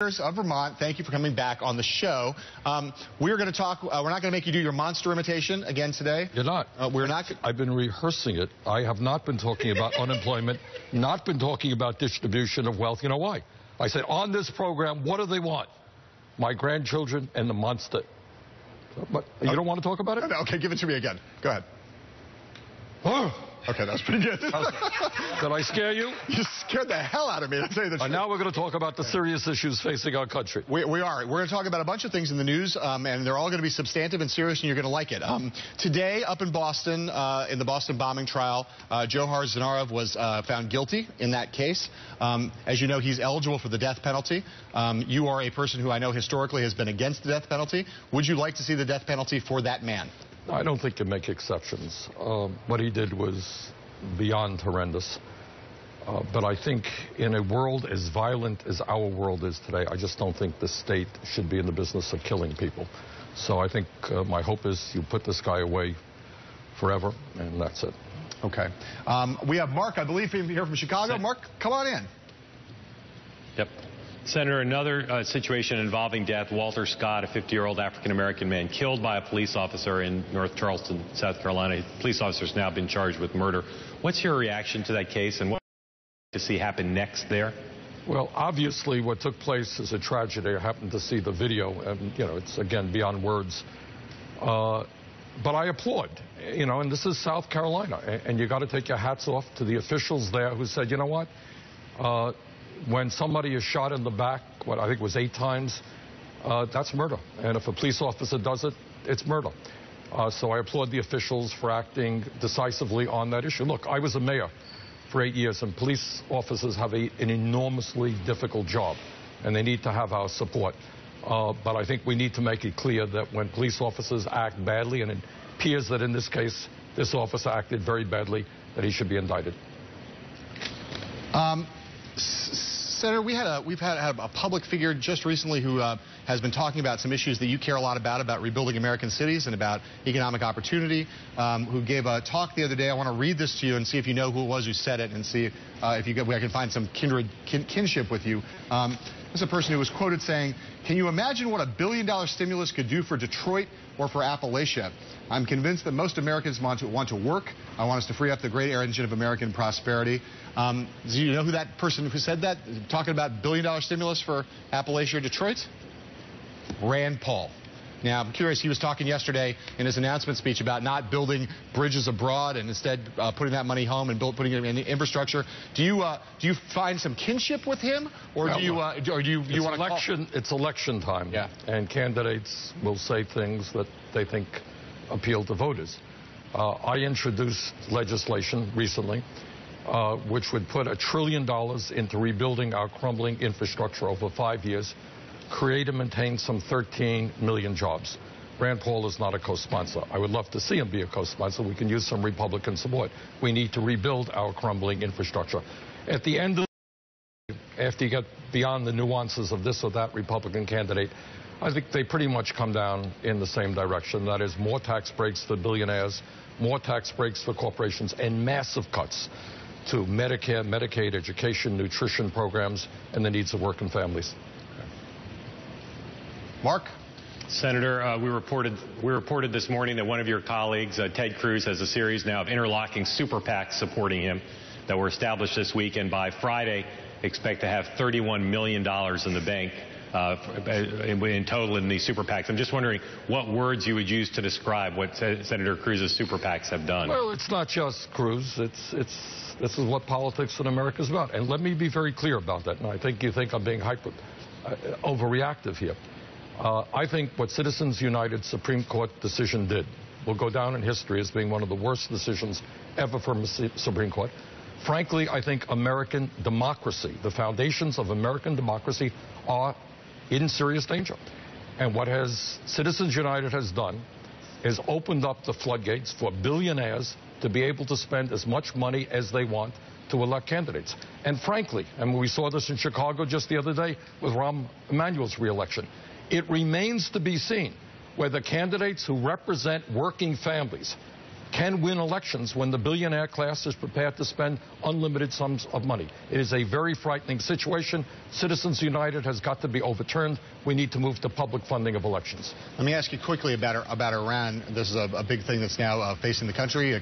Of Vermont, thank you for coming back on the show. We're going to talk. We're not going to make you do your monster imitation again today. You're not. We're not. I've been rehearsing it. I have not been talking about unemployment, not been talking about distribution of wealth. You know why? I said on this program, what do they want? My grandchildren and the monster. But you don't want to talk about it? No, okay, give it to me again. Go ahead. Okay, that was pretty good. Did I scare you? You scared the hell out of me. I'll tell you the truth. Now we're going to talk about the serious issues facing our country. We are. We're going to talk about a bunch of things in the news, and they're all going to be substantive and serious, and you're going to like it. Today, up in Boston, in the Boston bombing trial, Dzhokhar Tsarnaev was found guilty in that case. As you know, he's eligible for the death penalty. You are a person who I know historically has been against the death penalty. Would you like to see the death penalty for that man? I don't think you make exceptions. What he did was beyond horrendous. But I think in a world as violent as our world is today, I just don't think the state should be in the business of killing people. So I think my hope is you put this guy away forever, and that's it. Okay. We have Mark, I believe, here from Chicago. Mark, come on in. Yep. Senator, another situation involving death. Walter Scott, a 50-year-old African-American man, killed by a police officer in North Charleston, South Carolina. The police officer's now been charged with murder. What's your reaction to that case, and what do you see happen next there? Well, obviously, what took place is a tragedy. I happened to see the video, and, you know, it's, again, beyond words. But I applaud, you know, and this is South Carolina, and you got to take your hats off to the officials there who said, you know what, when somebody is shot in the back, what I think was 8 times, that's murder. And if a police officer does it, it's murder. So I applaud the officials for acting decisively on that issue. Look, I was a mayor for 8 years, and police officers have an enormously difficult job, and they need to have our support. But I think we need to make it clear that when police officers act badly, and it appears that in this case, this officer acted very badly, that he should be indicted. Senator, we've had a public figure just recently who has been talking about some issues that you care a lot about rebuilding American cities and about economic opportunity, who gave a talk the other day. I want to read this to you and see if you know who it was who said it, and see if I can find some kinship with you. This is a person who was quoted saying, "Can you imagine what a $1 billion stimulus could do for Detroit or for Appalachia? I'm convinced that most Americans want to work. I want us to free up the great engine of American prosperity." Do you know who that person who said that, talking about $1 billion stimulus for Appalachia or Detroit? Rand Paul. Now, I'm curious, he was talking yesterday in his announcement speech about not building bridges abroad and instead putting that money home and putting it in infrastructure. Do you find some kinship with him, or do you want to It's election time, yeah, and candidates will say things that they think appeal to voters. I introduced legislation recently which would put $1 trillion into rebuilding our crumbling infrastructure over 5 years, create and maintain some 13 million jobs. Rand Paul is not a co-sponsor. I would love to see him be a co-sponsor. We can use some Republican support. We need to rebuild our crumbling infrastructure. At the end of the day, after you get beyond the nuances of this or that Republican candidate, I think they pretty much come down in the same direction. That is, more tax breaks for billionaires, more tax breaks for corporations, and massive cuts to Medicare, Medicaid, education, nutrition programs, and the needs of working families. Mark? Senator, we reported this morning that one of your colleagues, Ted Cruz, has a series now of interlocking super PACs supporting him that were established this week, and by Friday expect to have $31 million in the bank in total in these super PACs. I'm just wondering what words you would use to describe what Senator Cruz's super PACs have done. Well, it's not just Cruz. This is what politics in America is about. And let me be very clear about that. And I think you think I'm being overreactive here. I think what Citizens United Supreme Court decision did will go down in history as being one of the worst decisions ever from the Supreme Court. Frankly, I think American democracy, the foundations of American democracy, are in serious danger. And what Citizens United has done is opened up the floodgates for billionaires to be able to spend as much money as they want to elect candidates. And frankly, and we saw this in Chicago just the other day with Rahm Emanuel's reelection, it remains to be seen whether candidates who represent working families can win elections when the billionaire class is prepared to spend unlimited sums of money. It is a very frightening situation. Citizens United has got to be overturned. We need to move to public funding of elections. Let me ask you quickly about Iran. This is a big thing that's now facing the country,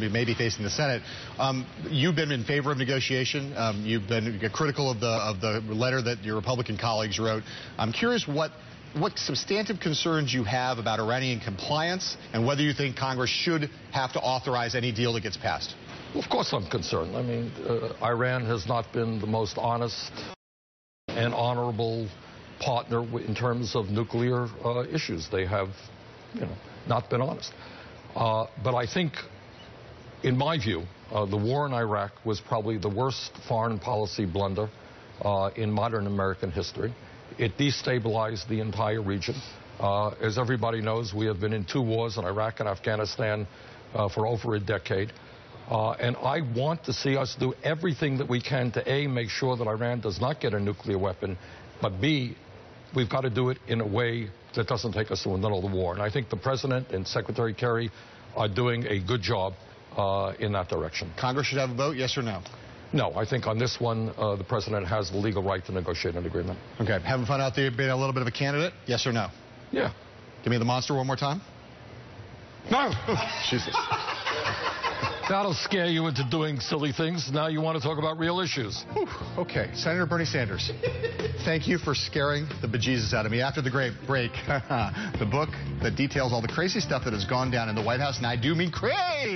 maybe facing the Senate. You've been in favor of negotiation. You've been critical of the letter that your Republican colleagues wrote. I'm curious what substantive concerns you have about Iranian compliance and whether you think Congress should have to authorize any deal that gets passed. Well, of course I'm concerned. I mean, Iran has not been the most honest and honorable partner in terms of nuclear issues. They have, not been honest. But I think, in my view, the war in Iraq was probably the worst foreign policy blunder in modern American history. It destabilized the entire region. As everybody knows, we have been in 2 wars in Iraq and Afghanistan for over a decade. And I want to see us do everything that we can to, A, make sure that Iran does not get a nuclear weapon, but B, we've got to do it in a way that doesn't take us to the middle of the war. And I think the President and Secretary Kerry are doing a good job in that direction. Congress should have a vote, yes or no? No, I think on this one, the President has the legal right to negotiate an agreement. Okay. Having fun out there being a little bit of a candidate, yes or no? Yeah. Give me the monster one more time. No. Jesus. That'll scare you into doing silly things. Now you want to talk about real issues. Whew. Okay. Senator Bernie Sanders, thank you for scaring the bejesus out of me. After the great break, the book that details all the crazy stuff that has gone down in the White House, and I do mean crazy.